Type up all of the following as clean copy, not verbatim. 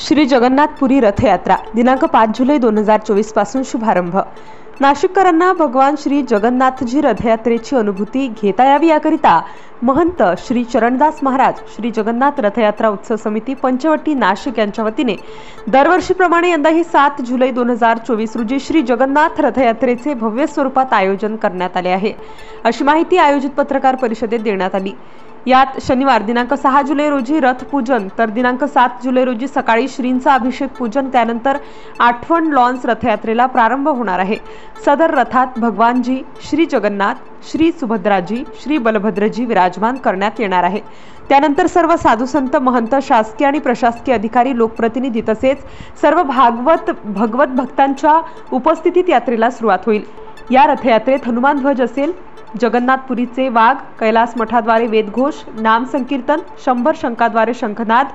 श्री जगन्नाथपुरी रथयात्रा दिनांक 5 जुलै 2024 पासून शुभारंभ। नाशिककरांना भगवान श्री जगन्नाथजी रथयात्रेची अनुभूती घेता यावी याकरिता महंत श्री चरणदास महाराज श्री जगन्नाथ रथयात्रा उत्सव समिती पंचवटी नाशिक यांच्या वतीने दरवर्षीप्रमाणे यंदाही 7 जुलै 2024 रोजी श्री जगन्नाथ रथयात्रेचे भव्य स्वरूपात आयोजन करण्यात आले आहे, अशी माहिती आयोजित पत्रकार परिषदेत देण्यात आली। यात शनिवार दिनांक 6 जुलै रोजी रथ पूजन तर दिनांक 7 जुलै रोजी सकाळी श्रींचा अभिषेक पूजन त्यानंतर आठवण लॉन्स रथयात्रेला प्रारंभ होणार आहे। सदर रथात भगवानजी श्री जगन्नाथ, श्री सुभद्राजी, श्री बलभद्रजी विराजमान करण्यात येणार आहे। त्यानंतर सर्व साधू संत, महंत, शासकीय आणि प्रशासकीय अधिकारी, लोकप्रतिनिधी तसेच सर्व भगवत भक्तांच्या उपस्थितीत यात्रेला सुरुवात होईल। या रथयात्रेत हनुमान ध्वज असेल, जगन्नाथपुरीचे वाघ, कैलास मठाद्वारे वेदघोष, नाम संकीर्तन, 100 शंखाद्वारे शंखनाद,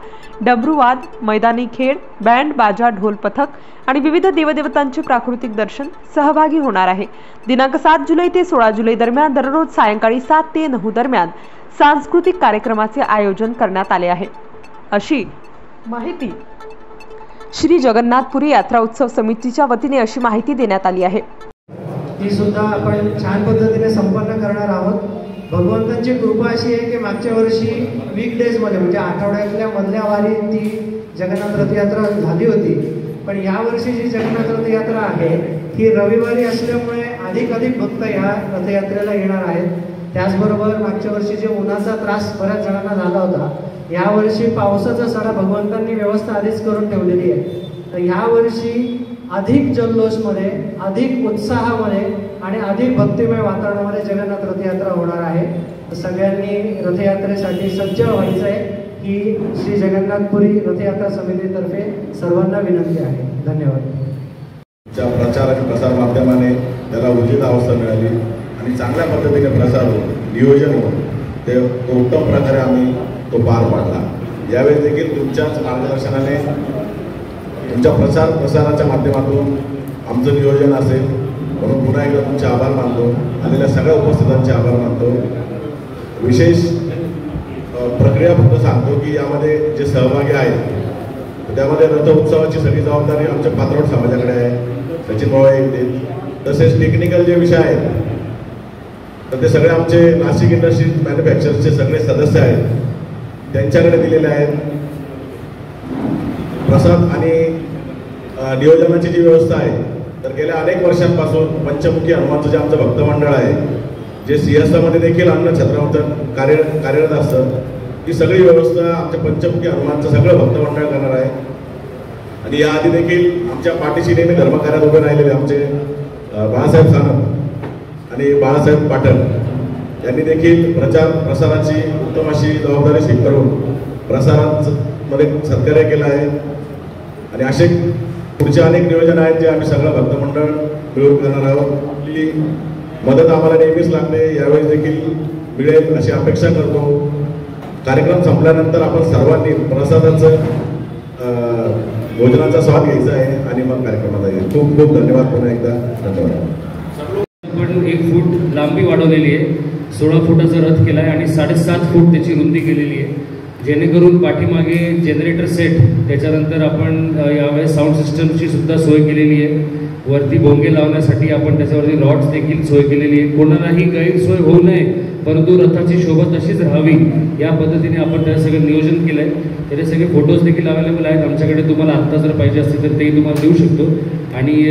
डमरूवाद, मैदानी खेळ, बँड बाजा, ढोल पथक आणि विविध देवदेवतांचे प्राकृतिक दर्शन सहभागी होणार आहे। दिनांक 7 जुलै ते 16 जुलै दरम्यान दररोज सायंकाळी 7 ते 9 दरम्यान सांस्कृतिक कार्यक्रमाचे आयोजन करण्यात आले आहे, अशी माहिती श्री जगन्नाथपुरी यात्रा उत्सव समितीच्या वतीने अशी माहिती देण्यात आली आहे। ती सुद्धा आपण छान पद्धतीने संपन्न करणार आहोत। भगवंतांची कृपा अशी आहे की मागच्या वर्षी वीकडेज मध्ये म्हणजे आठवड्यातल्या मधल्या वारी ती जगन्नाथ रथयात्रा झाली होती, पण या वर्षी जी जगन्नाथ रथयात्रा आहे ही रविवारी असल्यामुळे अधिक भक्त ह्या रथयात्रेला येणार आहेत। त्याचबरोबर मागच्या वर्षी जे उन्हाचा त्रास बऱ्याच जणांना झाला होता, या वर्षी पावसाचा सारा भगवंतांनी व्यवस्था आधीच करून ठेवलेली आहे। तर ह्या वर्षी अधिक जल्लोषमध्ये, अधिक उत्साहामध्ये आणि अधिक भक्तिमय वातावरणामध्ये जगन्नाथ रथयात्रा होणार आहे। तर सगळ्यांनी रथयात्रेसाठी सज्ज व्हायचं आहे ही श्री जगन्नाथपुरी रथयात्रा समितीतर्फे सर्वांना विनंती आहे। धन्यवाद। प्रचार आणि प्रसार माध्यमाने त्याला उचित अवस्था मिळाली आणि चांगल्या पद्धतीने प्रसार होऊन नियोजन होऊन ते उत्तम प्रकारे आम्ही तो पार पाडला। यावेळी देखील तुमच्याच मार्गदर्शनाने, तुमच्या प्रसाराच्या माध्यमातून आमचं नियोजन असेल, म्हणून पुन्हा एकदा तुमचे आभार मानतो, आलेल्या सगळ्या उपस्थितांचे आभार मानतो। विशेष प्रक्रिया फक्त सांगतो की यामध्ये जे सहभागी आहेत त्यामध्ये रथ उत्सवाची सगळी जबाबदारी आमच्या पात्रोड समाजाकडे आहे, सचिन भाऊ येतील। तसेच टेक्निकल जे विषय आहेत तर ते सगळे आमचे नाशिक इंडस्ट्रीज मॅन्युफॅक्चरचे सगळे सदस्य आहेत त्यांच्याकडे दिलेले आहेत। प्रसाद आणि नियोजनाची जी व्यवस्था आहे तर गेल्या अनेक वर्षांपासून पंचमुखी हनुमानचं जे आमचं भक्तमंडळ आहे, जे सिंहस्थामध्ये देखील अन्न छत्रावरचं कार्यरत असतं, ही सगळी व्यवस्था आमच्या पंचमुखी हनुमानचं सगळं भक्तमंडळ करणार आहे। आणि याआधी देखील आमच्या पाठीशी नेहमी धर्मकार्यात उभे राहिलेले आमचे बाळासाहेब सानप आणि बाळासाहेब पाटण यांनी देखील प्रसाराची उत्तम अशी जबाबदारी स्वीकारून प्रसारामध्ये सहकार्य केलं आहे। आणि असे पुढचे अनेक नियोजन आहेत जे आम्ही सगळं भक्तमंडळ मिळून करणार आहोत। आपली मदत आम्हाला नेहमीच लागते, यावेळी देखील मिळेल अशी अपेक्षा करतो। कार्यक्रम संपल्यानंतर आपण सर्वांनी प्रसादाचं भोजनाचा स्वाद घ्यायचा आहे आणि मग कार्यक्रमाला येईल। खूप खूप धन्यवाद पुन्हा एकदा। धन्यवाद। पण 1 फूट लांबी वाढवलेली आहे, 16 फुटाचा रथ केला आहे आणि 7.5 फूट त्याची रुंदी केलेली आहे, जेणेकरून पाठीमागे जनरेटर सेट, त्याच्यानंतर आपण यावेळेस साऊंड सिस्टमची सुद्धा सोय केलेली आहे। वरती भोंगे लावण्यासाठी आपण त्याच्यावरती रॉड्स देखील सोय केलेली आहे। कोणालाही गैरसोय होऊ नये परंतु रथाची शोभा तशीच राहावी या पद्धतीने आपण त्याचं सगळं नियोजन केलं आहे। त्याचे सगळे फोटोज देखील अवेलेबल आहेत आमच्याकडे, तुम्हाला आत्ता जर पाहिजे असतील तर तेही तुम्हाला देऊ शकतो। आणि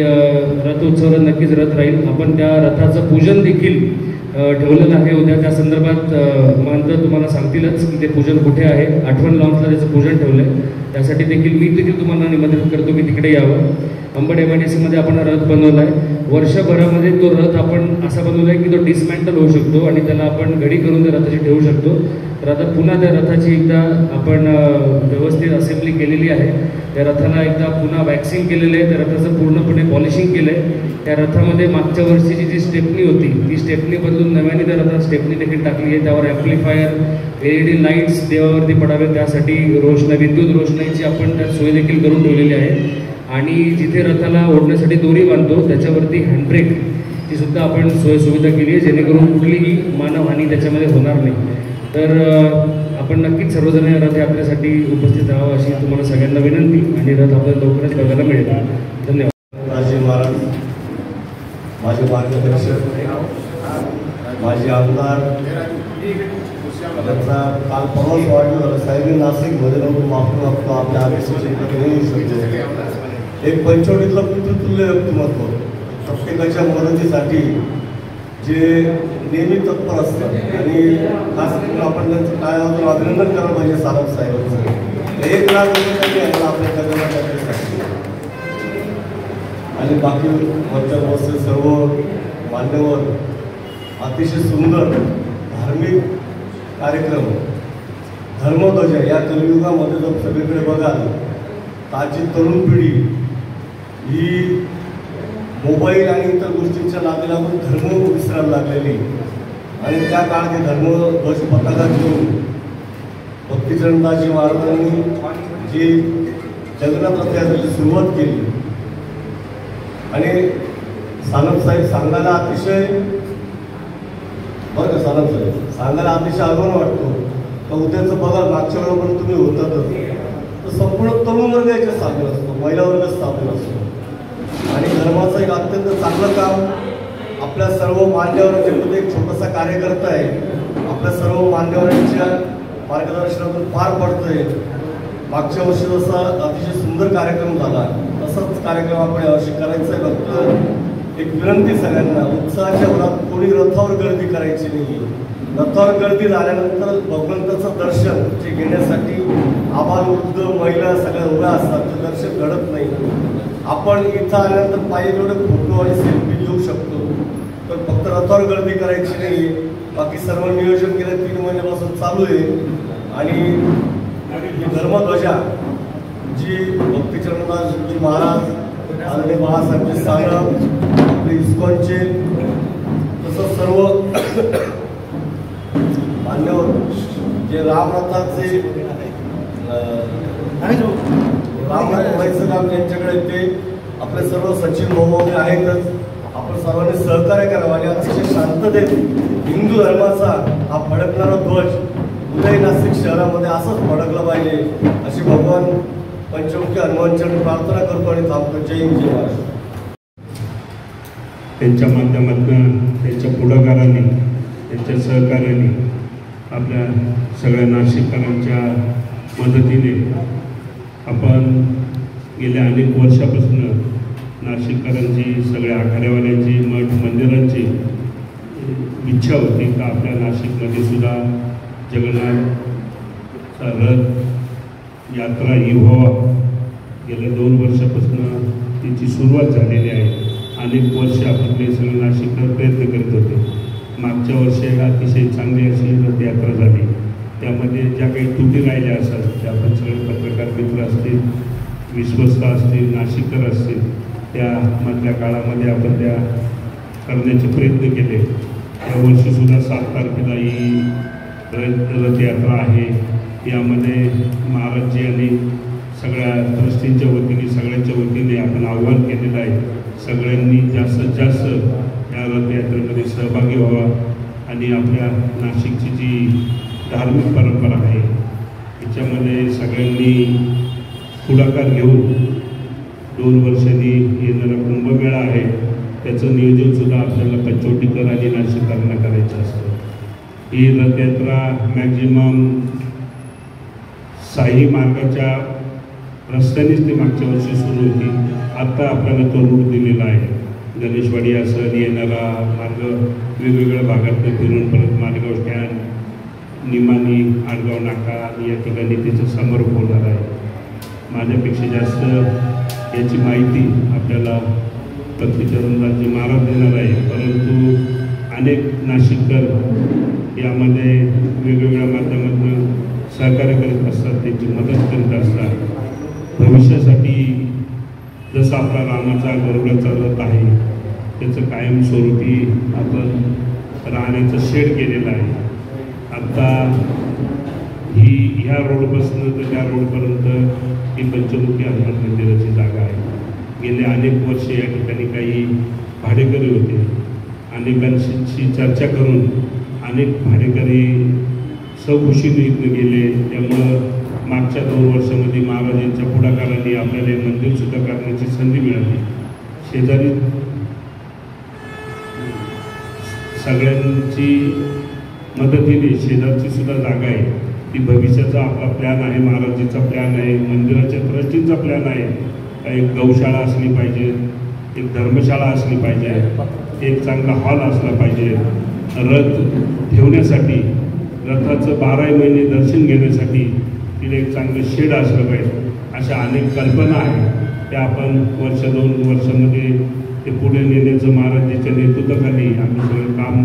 रथ उत्सवाला नक्कीच रथ राहील। आपण त्या रथाचं पूजन देखील ठेवलेलं आहे उद्या, त्या संदर्भात महंत तुम्हाला सांगतीलच की ते पूजन कुठे आहे। आठवण लॉन्सला त्याचं पूजन ठेवलं आहे, त्यासाठी देखील मी देखील तुम्हाला निमंत्रित करतो की तिकडे यावं। अंबड MIDC मध्ये आपण रथ बनवला आहे। वर्षभरामध्ये तो रथ आपण असा बनवला आहे की तो डिसमॅन्टल होऊ शकतो आणि त्याला आपण घडी करून त्या रथाची ठेवू शकतो। तर आता पुन्हा त्या रथाची एकदा आपण व्यवस्थित असेंब्ली केलेली आहे। त्या रथाला एकदा पुन्हा वॅक्सिंग केलेलं आहे, त्या रथाचं पूर्णपणे पॉलिशिंग केलं आहे। त्या रथामध्ये मागच्या वर्षीची जी स्टेपनी होती ती स्टेपनी बदलून नव्याने त्या रथात स्टेपनी देखील टाकली आहे। त्यावर ॲम्प्लिफायर, LED लाईट्स देवावरती पडावे त्यासाठी विद्युत रोषणाईची आपण त्यात सोय देखील करून ठेवलेली आहे। आणि जिथे रथाला ओढण्यासाठी दोरी बांधतो त्याच्यावरती हँडब्रेक ची सुद्धा आपण सोय सुविधा केली आहे, जेणेकरून कुठलीही मानवहानी त्याच्यामध्ये होणार नाही। तर आपण नक्कीच सर्वजण या रथयात्रेसाठी उपस्थित राहावं अशी तुम्हाला सगळ्यांना विनंती, आणि रथ आपल्याला लवकरच बघायला मिळेल. धन्यवाद. राजे महाराज, माझे मार्गदर्शक, माझे आमदार, त्यांचा काल परवाच वाढलं झालं साहेब नाशिकमध्ये जाऊन वापरू आपल्या आदेशाचे एक पंचवटीतलं पितृतुल्य व्यक्तिमत्व, प्रत्येकाच्या मदतीसाठी जे नेहमी तत्पर असतात, आणि खास करून आपण त्यांचं काय अभिनंदन करायला पाहिजे सारंग साहेबांचं. 1 लाख रुपये आपल्या करण्यासाठी, आणि बाकी वरच्या बसचे सर्व मान्यवर अतिशय सुंदर धार्मिक कार्यक्रम. धर्मध्वज या कलियुगामध्ये जर सगळीकडे बघाल ताजी तरुण पिढी ही मोबाईल आणि इतर गोष्टींच्या नादी लागून धर्म विसरायला लागलेली, आणि त्या काळात हे धर्मध्वज पताका घेऊन भक्तिचरणदासजी महाराजांनी जी जगन्नाथ रथयात्रेची सुरुवात केली. आणि सानप साहेब सांगायला अतिशय बरं का सानप साहेब सांगायला अतिशय अभिमान वाटतो तर उद्याचं बघा मागच्या वेळेला पण तुम्ही होतातच, तर संपूर्ण तरुण वर्ग याच्यात सामील असतो, महिला वर्गच सामील असतो. आणि धर्माचं एक अत्यंत चांगलं काम आपल्या सर्व मान्यवरांच्यामध्ये एक छोटासा कार्यकर्ता आहे, आपल्या सर्व मान्यवरांच्या मार्गदर्शनातून पार पडतोय. मागच्या वर्षी जसा अतिशय सुंदर कार्यक्रम झाला तसाच कार्यक्रम आपण यावर्षी करायचा आहे. फक्त एक विनंती सगळ्यांना, उत्साहाच्या भरात कोणी रथावर गर्दी करायची नाही. रथावर गर्दी झाल्यानंतर भगवंताचं दर्शन जे घेण्यासाठी आबाल वृद्ध महिला सगळ्या उभ्या असतात, ते दर्शन घडत नाही. आपण इथं आल्यानंतर पायी जेवढे फोटो आणि सेल्फी घेऊ शकतो, तर फक्त रथावर गर्दी करायची नाही. बाकी सर्व नियोजन गेल्या 3 महिन्यापासून चालू आहे. आणि धर्मध्वजा जी भक्तिचरणदासजी महाराज आदरणीय बाळासाहेबजी सानप, आपले इस्कॉनचे, तसंच सर्व मान्यवर जे रामरथाचे रामरथ व्हायचं काम ज्यांच्याकडे ते आपले सर्व सचिन भाऊ आहेतच. आपण सर्वांनी सहकार्य करावं आणि अतिशय शांततेत हिंदू धर्माचा हा फडकणारा ध्वज उदय नाशिक शहरामध्ये असंच फडकलं पाहिजे अशी भगवान पंचमुखी हनुमानचरणी प्रार्थना करतो आणि थांबतो. जय हिंद, जय महाराष्ट्र. त्यांच्या माध्यमातून त्यांच्या पुढाकारांनी त्यांच्या सहकार्याने आपल्या सगळ्या नाशिककरांच्या मदतीने आपण गेल्या अनेक वर्षापासून नाशिककरांची, सगळ्या आखाड्यावाल्यांची, मठ मंदिरांची इच्छा होती का आपल्या नाशिकमध्ये सुद्धा जगन्नाथ रथ यात्रा ही व्हावा. गेल्या 2 वर्षापासून तिची सुरुवात झालेली आहे. अनेक वर्ष आपले सगळे नाशिककर प्रयत्न करत होते. मागच्या वर्षी अतिशय चांगली अशी रथयात्रा झाली. त्यामध्ये ज्या काही त्रुटी राहिल्या असतात त्या आपण सगळे पत्रकार मित्र असतील, विश्वस्त असतील, नाशिककर असतील, त्या मधल्या काळामध्ये आपण त्या करण्याचे प्रयत्न केले. यावर्षीसुद्धा 7 तारखेला ही रथयात्रा आहे. यामध्ये महाराजजी यांनी सगळ्या ट्रस्टींच्या वतीने, सगळ्यांच्या वतीने आपण आव्हान केलेलं आहे, सगळ्यांनी जास्तीत जास्त या रथयात्रेमध्ये सहभागी व्हावा आणि आपल्या नाशिकची जी धार्मिक परंपरा आहे त्याच्यामध्ये सगळ्यांनी पुढाकार घेऊन 2 वर्षांनी येणारा कुंभमेळा आहे त्याचं नियोजनसुद्धा आपल्याला पंचवटीकर आणि नाशिककरांना करायचं असतं. ही रथयात्रा मॅक्झिमम साई मार्गाच्या रस्त्यानेच ती मागच्या वर्षी सुरू होती. आत्ता आपल्याला तो रूट दिलेला आहे. गणेशवाडी असेल, येणारा मार्ग वेगवेगळ्या भागातून फिरून परत मालेगाव स्टँड, निमाणी, आडगाव नाका आणि या ठिकाणी त्याचं समारोप होणार आहे. माझ्यापेक्षा जास्त याची माहिती आपल्याला भक्तिचरणदासजी महाराज देणार आहे, परंतु अनेक नाशिककर यामध्ये वेगवेगळ्या माध्यमातून सहकार्य करत असतात, त्यांची मदत करत असतात. भविष्यासाठी जसा आपला रामाचा गरुडाचा रथ आहे त्याचं कायमस्वरूपी आपण राहण्याचं शेड केलेलं आहे. आत्ता ह्या रोडपासून तर त्या रोडपर्यंत ही पंचमुखी हनुमान मंदिराची जागा आहे. गेले अनेक वर्षे या ठिकाणी काही भाडेकरी होते. अनेकांशी चर्चा करून अनेक भाडेकरी सकुशीने इथं गेले. त्यामुळं मागच्या 2 वर्षामध्ये महाराजांच्या पुढाकाराने आपल्याला हे मंदिरसुद्धा करण्याची संधी मिळाली. शेजारी सगळ्यांची मदतीने शेजारची सुद्धा जागा आहे, ती भविष्याचा आपला प्लॅन आहे, महाराजांचा प्लॅन आहे, मंदिराच्या ट्रस्टींचा प्लॅन आहे. एक गौशाळा असली पाहिजे, एक धर्मशाळा असली पाहिजे, एक चांगला हॉल असला पाहिजे, रथ ठेवण्यासाठी, रथाचं 12 महिने दर्शन घेण्यासाठी तिथे एक चांगलं शेड असलं पाहिजे. अशा अनेक कल्पना आहेत, त्या आपण 1-2 वर्षामध्ये ते पुढे नेण्याचं महाराजांच्या नेतृत्वाखाली आम्ही सगळं काम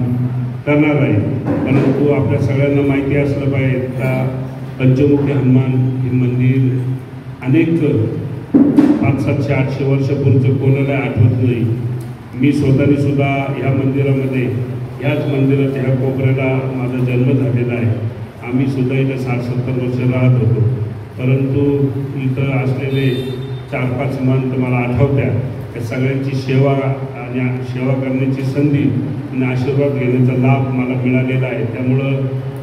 करणार आहे. परंतु आपल्या सगळ्यांना माहिती असलं पाहिजे का पंचमुखी हनुमान हे मंदिर अनेक 500-700-800 वर्षापूर्वीचं कोणाला आठवत नाही. मी स्वतःने सुद्धा ह्या मंदिरामध्ये, ह्याच मंदिराच्या ह्या कोपऱ्याला माझा जन्म झालेला आहे. आम्ही सुद्धा इथं 60-70 वर्ष राहत होतो. परंतु इथं असलेले 4-5 मंथ मला आठवत्या, त्या सगळ्यांची सेवा आणि सेवा करण्याची संधी आणि आशीर्वाद घेण्याचा लाभ मला मिळालेला आहे. त्यामुळं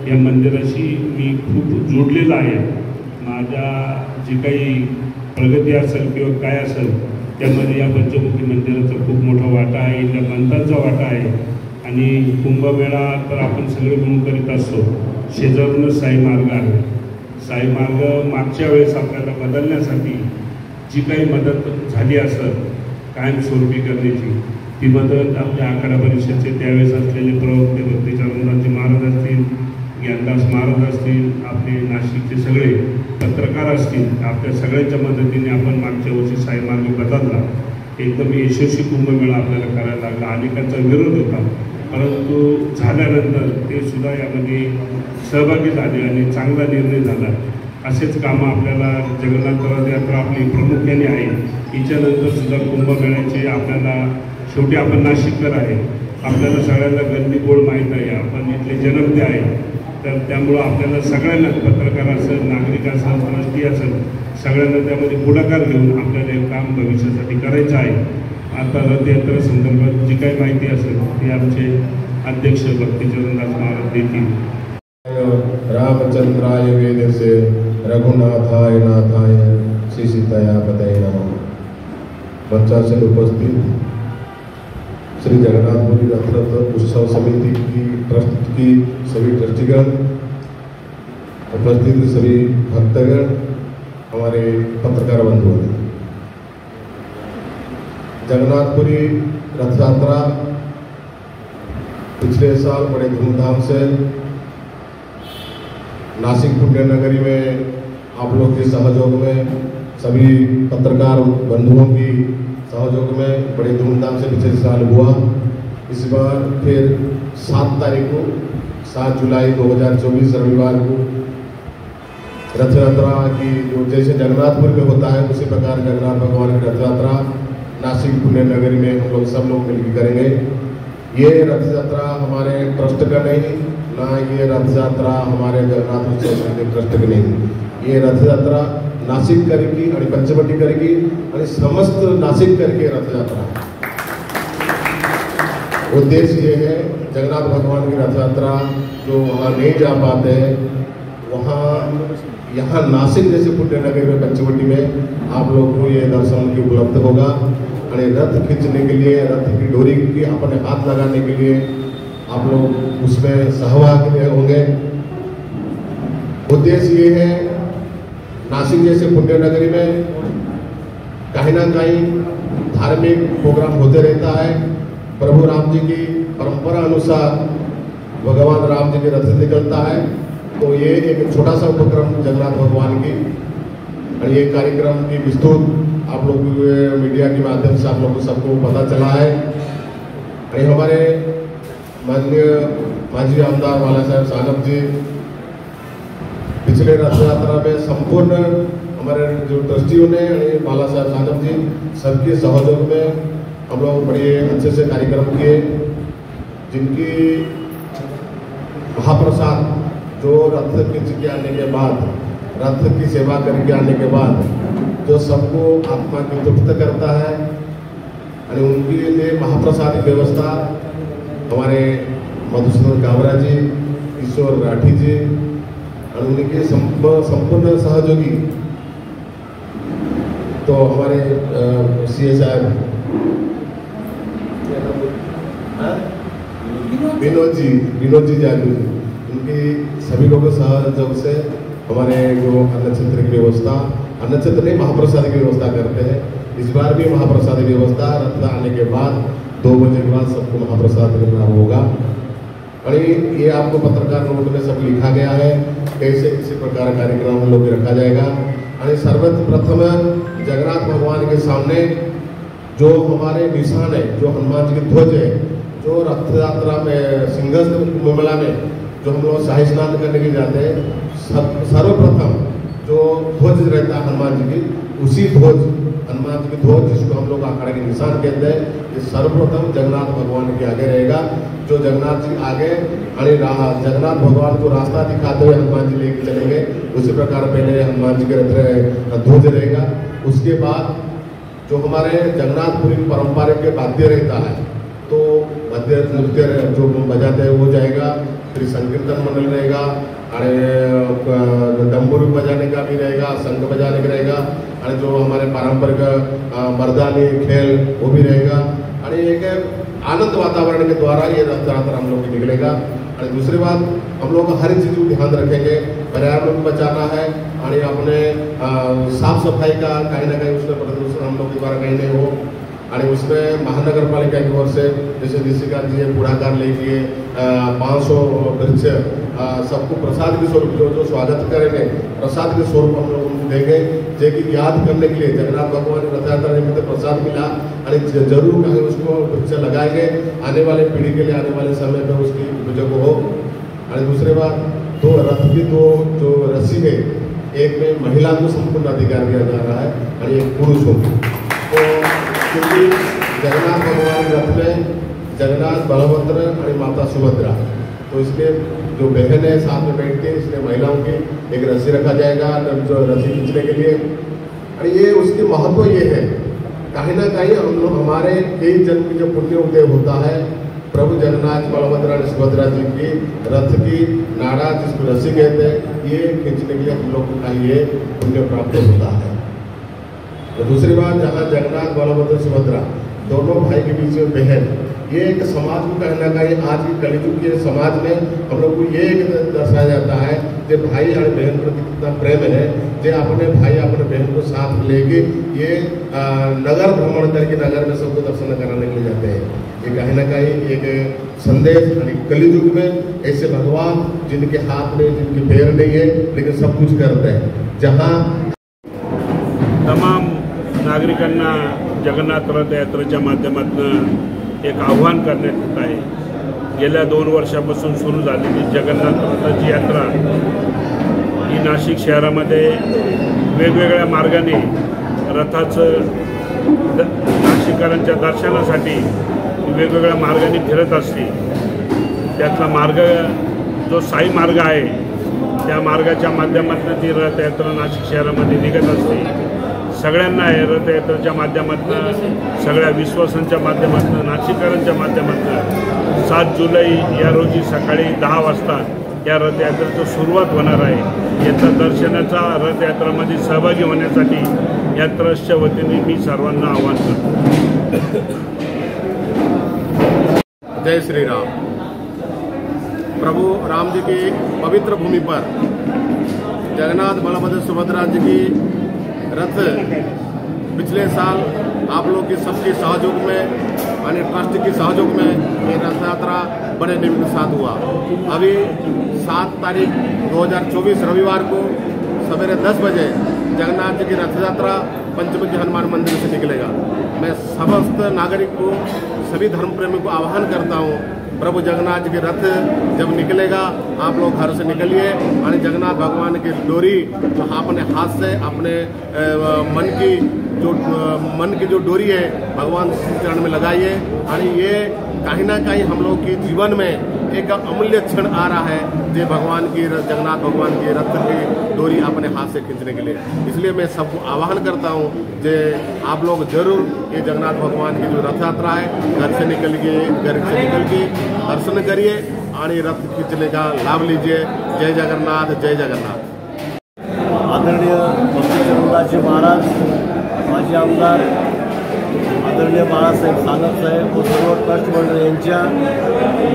या मंदिराशी मी खूप जोडलेला आहे. माझ्या जी काही प्रगती असेल किंवा काय असेल त्यामध्ये या पंचमुखी मंदिराचा खूप मोठा वाटा आहे, त्या मंदिराचा वाटा आहे. आणि कुंभमेळा तर आपण सगळे मिळून करीत असतो. शेजारूनच साई मार्ग आहे. साई मार्ग मागच्या वेळेस आपल्याला बदलण्यासाठी जी काही मदत झाली असेल कायमस्वरूपी करण्याची, ती मदत आपल्या आखाडा परिषदेचे त्यावेळेस असलेले प्रवक्ते भक्तीचरणदासजी महाराज असतील, ज्ञानदास महाराज असतील, आपले नाशिकचे सगळे पत्रकार असतील, आपल्या सगळ्यांच्या मदतीने आपण मागच्या वर्षी साई मार्ग बदलला. एकदम यशस्वी कुंभमेळा आपल्याला करायला लागला. अनेकांचा विरोध होता, परंतु झाल्यानंतर ते सुद्धा यामध्ये सहभागी झाले आणि चांगला निर्णय झाला. असेच कामं आपल्याला जगन्नाथ रथयात्रा आपली प्रामुख्याने आहे. हिच्यानंतर सुद्धा कुंभमेळ्याचे आपल्याला, शेवटी आपण नाशिककर आहे, आपल्याला सगळ्यांना गल्लीबोळ माहीत आहे, आपण इथले जन्मते आहे. तर त्यामुळं आपल्याला सगळ्यांना, पत्रकार असेल, नागरिक असेल, ट्रस्टी असेल, सगळ्यांना त्यामध्ये पुढाकार घेऊन आपल्याला हे काम भविष्यासाठी करायचं आहे. आता रथयात्रे संदर्भात जी काही माहिती असेल ती आमचे अध्यक्ष भक्तीचरणदास महाराज देतील. रामचंद्राय वेदसे रघुनाथाय नाथाय श्री सीताया पतये नमः. मंचासन उपस्थित श्री जगन्नाथपुरी रथ उत्सव समिति की ट्रस्ट की सभी ट्रस्टीगण, उपस्थित सभी भक्तगण, हमारे पत्रकार बंधु, जगन्नाथपुरी रथ यात्रा पिछले साल बड़े धूमधाम से नासिक पुण्य नगरी में आप लोग के सहयोग में, सभी पत्रकार बंधुओं की सहयोग में बड़े धूमधाम से पिछले साल हुआ. इस बार फिर 7 तारीख को, 7 जुलाई 2024 रविवार को रथ यात्रा की, जो जैसे जगन्नाथपुर में होता है उसी प्रकार जगन्नाथ भगवान की रथ यात्रा नासिक पुण्य नगरी में हम लोग सब लोग मिलकर करेंगे. ये रथ यात्रा हमारे ट्रस्ट का नहीं, ना ये रथ यात्रा हमारे जगन्नाथ उत्सव समिति ट्रस्ट की नहीं. ये रथ यात्रा नाशिक करेगी आणि पंचवटी करेगी आणि समस्त नाशिक करके रथ यात्रा. उद्देश्य ये है, जगन्नाथ भगवान की रथ यात्रा जो वहाँ नहीं जा पाते हैं, वहाँ यहाँ नासिक जैसे पुण्य नगरी में पंचवटी में आप लोग को ये दर्शन की उपलब्ध होगा. और रथ खींचने के लिए, रथ की डोरी की अपने हाथ लगाने के लिए आप लोग उसमें सहभागी होंगे. उद्देश्य ये है, नासिक जैसे पुण्य नगरी में कहीं ना कहीं धार्मिक प्रोग्राम होते रहता है. प्रभु राम जी की परंपरा अनुसार भगवान राम जी के रथ निकलता है, तो ये एक छोटा सा उपक्रम जगन्नाथ भगवान की, और ये कार्यक्रम की विस्तृत आप लोग मीडिया के माध्यम से आप लोग को सबको पता चला है. और हमारे माननीय माजी आमदार बाला साहब सानप जी पिछले रथ यात्रा में संपूर्ण हमारे जो ट्रस्टियों ने, बाला साहब सानप जी सबके सहयोग में हम लोग बड़े अच्छे से कार्यक्रम किए, जिनकी महाप्रसाद जो रथ खींच के आने के बाद, रथ की सेवा करके आने के बाद जो सबको आत्मा की तृप्त करता है, और उनके लिए महाप्रसाद की व्यवस्था हमारे मधुसूदन कावरा जी, ईश्वर राठी जी, और उनके संपूर्ण सहयोगी तो हमारे CSR विनोद जी जाजू जी, उनकी सभी लोगों सहयोग से हमारे जो अन्न क्षेत्र की व्यवस्था, अन्न क्षेत्र नहीं महाप्रसाद की व्यवस्था करते हैं। इस बार भी महाप्रसाद की व्यवस्था रथ आने के बाद 2 बजे के बाद सबको महाप्रसाद मिलना होगा। और ये आपको पत्रकार नोट में सब लिखा गया है कैसे किसी प्रकार कार्यक्रम हम लोग रखा जाएगा। और सर्वप्रथम जगन्नाथ भगवान के सामने जो हमारे निशान है, जो हनुमान जी की ध्वज है, जो रथ यात्रा में सिंहस्थ मेला में जो हम लोग शाही स्नान करने के जाते हैं, सर्वप्रथम जो ध्वज रहता है हनुमान जी की, उसी ध्वज हनुमान जी की ध्वज जिसको हम लोग अखाड़े के निशान कहते हैं, ये सर्वप्रथम जगन्नाथ भगवान के आगे रहेगा। जो जगन्नाथ जी आगे जगन्नाथ भगवान को रास्ता दिखाते हुए हनुमान जी लेके चलेंगे, उसी प्रकार पहले हनुमान जी के ध्वज रहेगा। उसके बाद जो हमारे जगन्नाथपुरी पारंपरिक वाद्य रहता है, तो वाद्य नृत्य जो बजाते हैं वो जाएगा। फिर संकीर्तन मंडल रहेगा, और डम्बुरू बजाने का भी रहेगा, शंख बजाने का रहेगा, और जो हमारे पारंपरिक मर्दानी खेल वो भी रहेगा। और एक आनंद वातावरण के द्वारा ये रथ यात्रा हम लोग निकलेगा। और दूसरी बात, हम लोग हर चीज को ध्यान रखेंगे, पर्यावरण को बचाना है, और अपने साफ सफाई का कहीं ना कहीं उसमें प्रदूषण हम लोग के द्वारा कहीं नहीं हो। और उसमें महानगर पालिका की ओर से जैसे निशिकांत जी पुढ़ाकार लेके 500 वृक्ष सबको प्रसाद के स्वरूप जो स्वागत करेंगे, प्रसाद के स्वरूप हम लोग उनको देंगे, जो कि याद करने के लिए जगन्नाथ भगवान की रथ यात्रा निमित्त प्रसाद मिला, और जरूर कहीं उसको वृक्ष लगाएंगे आने वाले पीढ़ी के लिए, आने वाले समय में उसकी उपयोग हो। और दूसरी बात, दो रथ की दो जो रस्सी है, एक में महिला को संपूर्ण अधिकार दिया जा रहा है और एक पुरुष होगी। तो क्योंकि जगन्नाथ भगवान के रथ में जगन्नाथ, बलभद्र और माता सुभद्रा, तो इसलिए जो बहन है साथ में बैठ के, इसलिए महिलाओं की एक रस्सी रखा जाएगा जो रस्सी खींचने के लिए। और ये उसके महत्व ये है, कहीं ना कहीं हम लोग हमारे कई जन्म की जो पुण्य उदय होता है, प्रभु जगन्नाथ, बलभद्र और सुभद्रा जी की रथ की नाड़ा जिसको रस्सी कहते हैं, ये खींचने के लिए हम लोग को ये पुण्य प्राप्त होता है। तो दूसरी बात, जहाँ जगन्नाथ, बलभद्र, सुभद्रा दोनों भाई के बीच में बहन, ये एक समाज को कहना कहीं आज की कलयुग के समाज में हम लोग को ये एक दर्शाया जाता है कि भाई और बहन प्रति कितना प्रेम है, जो अपने भाई अपने बहन को साथ लेके ये नगर भ्रमण करके नगर में सबको दर्शन कराने के लिए जाते हैं। ये कहीं ना कहीं एक संदेश, कलयुग में ऐसे भगवान जिनके हाथ में, जिनके पैर नहीं है, लेकिन सब कुछ करते हैं। जहाँ तमाम नागरिकांना जगन्नाथ रथ यात्रेच्या माध्यमातून एक आव्हान करण्यात येत आहे। गेल्या 2 वर्षापासून सुरू झालेली जगन्नाथ रथाची यात्रा ही नाशिक शहरामध्ये वेगवेगळ्या मार्गाने रथाचं नाशिककरांच्या दर्शनासाठी वेगवेगळ्या मार्गाने फिरत असते। त्यातला मार्ग जो साई मार्ग आहे, त्या मार्गाच्या माध्यमातून ती रथयात्रा नाशिक शहरामध्ये निघत असते। सगळ्यांना आहे रथयात्रेच्या माध्यमातून, सगळ्या विश्वासांच्या माध्यमातून, नाशिककरांच्या माध्यमातून 7 जुलै या रोजी सकाळी 10 वाजता या रथयात्रेची सुरुवात होणार आहे। याचा दर्शनाचा रथयात्रामध्ये सहभागी होण्यासाठी या ट्रस्टच्या वतीने मी सर्वांना आवाहन करतो। जय श्री राम। प्रभु राम जी की पवित्र भूमि पर जगन्नाथ, बलभद्र, सुभद्रा जी की रथ पिछले साल आप लोग की सबके सहयोग में और ट्रस्ट के सहयोग में ये रथ यात्रा बड़े निम्न के साथ हुआ। अभी 7 तारीख 2024 रविवार को सवेरे 10 बजे जगन्नाथ जी की रथ यात्रा पंचमुखी हनुमान मंदिर से निकलेगा। मैं समस्त नागरिक को, सभी धर्म प्रेमी को आह्वान करता हूँ, प्रभु जगन्नाथ जी के रथ जब निकलेगा आप लोग घर से निकलिए और जगन्नाथ भगवान की डोरी जो अपने हाथ से अपने मन की जो डोरी है भगवान श्री चरण में लगाइए। और ये कहीं ना कहीं हम लोग के जीवन में एक अमूल्य क्षण आ रहा है, जो भगवान की जगन्नाथ भगवान की रथ की डोरी अपने हाथ से खींचने के लिए। इसलिए मैं सबको आह्वान करता हूँ जे आप लोग जरूर ये जगन्नाथ भगवान की जो रथ यात्रा है घर से निकल के दर्शन करिए आणि रथ खींचने का लाभ लीजिए। जय जगन्नाथ, जय जगन्नाथ। आदरणीय भक्तचरणदासजी महाराज, माजी आमदार आदरणीय बाळासाहेब सानप साहेब व सर्व ट्रस्ट मंडळ यांच्या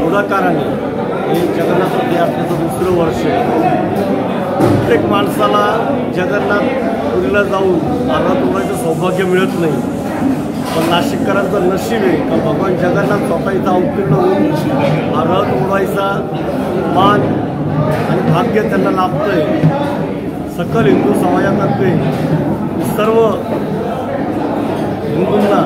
पुढाकाराने हे जगन्नाथ रथयात्रेचं दुसरं वर्ष आहे। प्रत्येक माणसाला जगन्नाथपुरीला जाऊन रथ ओढायचं सौभाग्य मिळत नाही, पण नाशिककरांचं नशीब आहे का भगवान जगन्नाथ स्वतः इथं अवतीर्ण होऊन रथ ओढायचा मान आणि भाग्य त्यांना लाभतंय। सकल हिंदू समाजातर्फे सर्व हिंदूंना,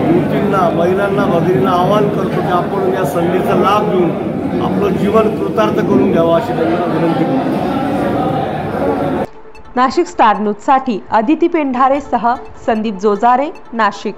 युवतींना, महिलांना, भगिनींना आवाहन करतो की आपण या संधीचा लाभ घेऊन आपलं जीवन कृतार्थ करून घ्यावं अशी त्यांना विनंती करतो। नाशिक स्टार न्यूजसाठी अदिती पेंढारेसह संदीप जोजारे, नाशिक।